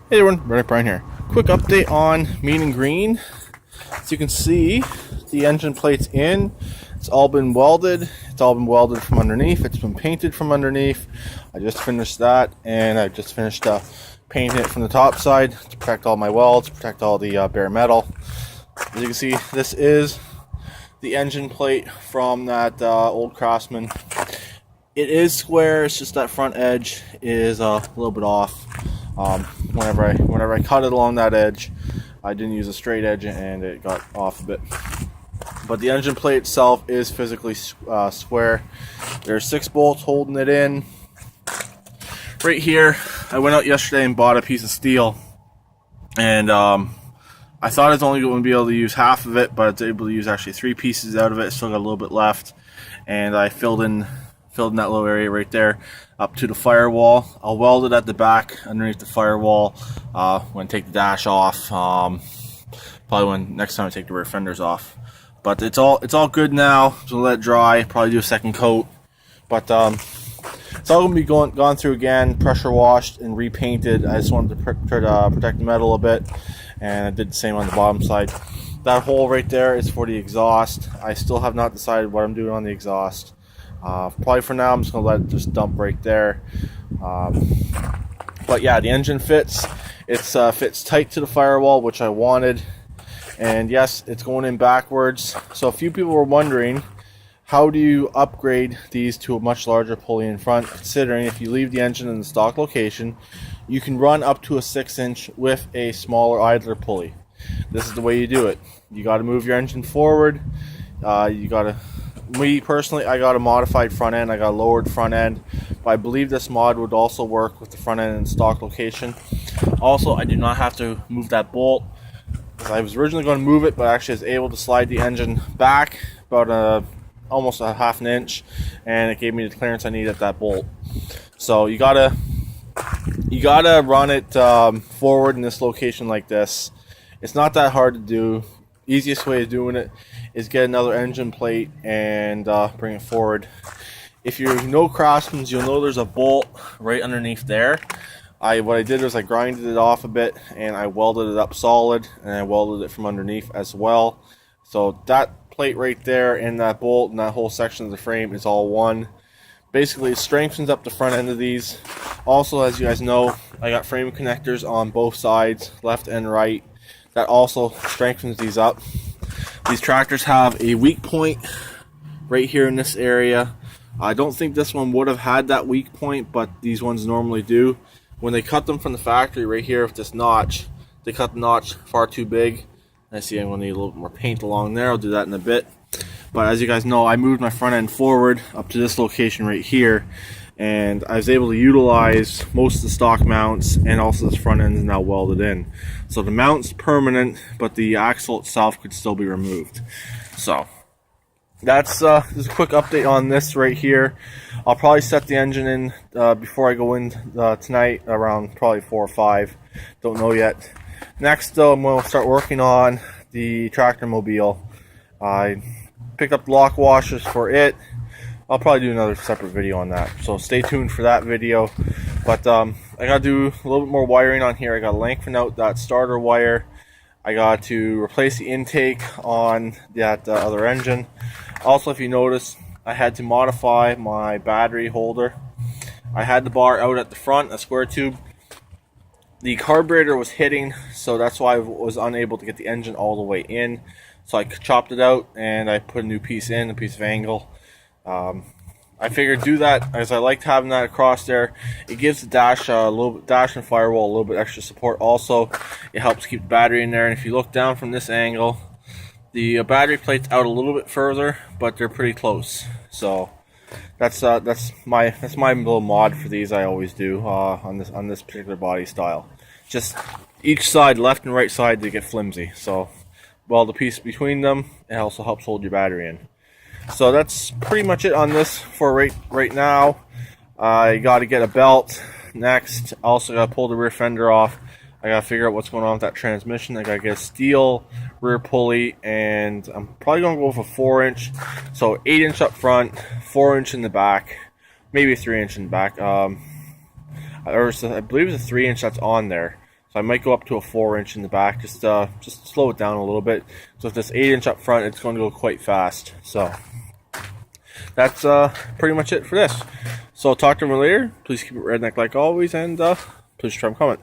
Hey everyone, Reddick Brian here. Quick update on Mean and Green. As you can see, the engine plate's in. It's all been welded. It's all been welded from underneath. It's been painted from underneath. I just finished that, and I just finished painting it from the top side to protect all my welds, protect all the bare metal. As you can see, this is the engine plate from that old Craftsman. It is square. It's just that front edge is a little bit off. Whenever I cut it along that edge, I didn't use a straight edge and it got off a bit. But the engine plate itself is physically square. There's 6 bolts holding it in. Right here, I went out yesterday and bought a piece of steel, and I thought I was only going to be able to use half of it, but I was able to use actually 3 pieces out of it. Still got a little bit left, and I filled in that little area right there up to the firewall. I'll weld it at the back underneath the firewall when I take the dash off. Probably when next time I take the rear fenders off. But it's all good now. So let it dry. Probably do a second coat. But it's all gonna be gone through again, pressure washed and repainted. I just wanted to try to protect the metal a bit, and I did the same on the bottom side. That hole right there is for the exhaust. I still have not decided what I'm doing on the exhaust. Probably for now I'm just gonna let it just dump right there. But yeah, the engine fits. It fits tight to the firewall, which I wanted. And yes, it's going in backwards. So a few people were wondering, how do you upgrade these to a much larger pulley in front? Considering if you leave the engine in the stock location, you can run up to a 6-inch with a smaller idler pulley. This is the way you do it. You got to move your engine forward. Me personally, I got a modified front end. I got a lowered front end, but I believe this mod would also work with the front end in stock location. Also, I do not have to move that bolt. I was originally going to move it, but actually was able to slide the engine back about almost a half an inch, and it gave me the clearance I needed at that bolt. So you gotta run it forward in this location like this. It's not that hard to do. Easiest way of doing it is get another engine plate and bring it forward. If you know Craftsman's, you'll know there's a bolt right underneath there. What I did was I grinded it off a bit and I welded it up solid, and I welded it from underneath as well. So that plate right there and that bolt and that whole section of the frame is all one. Basically, it strengthens up the front end of these. Also, as you guys know, I got frame connectors on both sides, left and right. That also strengthens these up. These tractors have a weak point right here in this area. I don't think this one would have had that weak point, but these ones normally do. When they cut them from the factory right here with this notch, they cut the notch far too big. I see I'm going to need a little more paint along there. I'll do that in a bit. But as you guys know, I moved my front end forward up to this location right here, and I was able to utilize most of the stock mounts, and also this front end is now welded in. So the mount's permanent, but the axle itself could still be removed. So that's just a quick update on this right here. I'll probably set the engine in before I go in tonight around probably 4 or 5. Don't know yet. Next, though, I'm going to start working on the tractor mobile. I picked up the lock washers for it. I'll probably do another separate video on that, so stay tuned for that video. But I gotta do a little bit more wiring on here. I gotta lengthen out that starter wire. I got to replace the intake on that other engine. Also, if you notice, I had to modify my battery holder. I had the bar out at the front, a square tube. The carburetor was hitting, so that's why I was unable to get the engine all the way in. So I chopped it out and I put a new piece in, a piece of angle. I figured do that as I liked having that across there. It gives the dash and firewall a little bit extra support. Also, it helps keep the battery in there. And if you look down from this angle, the battery plate's out a little bit further, but they're pretty close. So that's my little mod for these. I always do on this particular body style. Just each side, left and right side, they get flimsy. So weld the piece between them. It also helps hold your battery in. So that's pretty much it on this for right now. I got to get a belt next. Also got to pull the rear fender off. I got to figure out what's going on with that transmission. I got to get a steel rear pulley, and I'm probably going to go with a 4-inch. So 8-inch up front, 4-inch in the back, maybe 3-inch in the back. I believe it's a 3-inch that's on there. So I might go up to a 4-inch in the back, just slow it down a little bit. So with this 8-inch up front, it's going to go quite fast. So that's pretty much it for this. So talk to me later. Please keep it redneck like always, and please try and comment.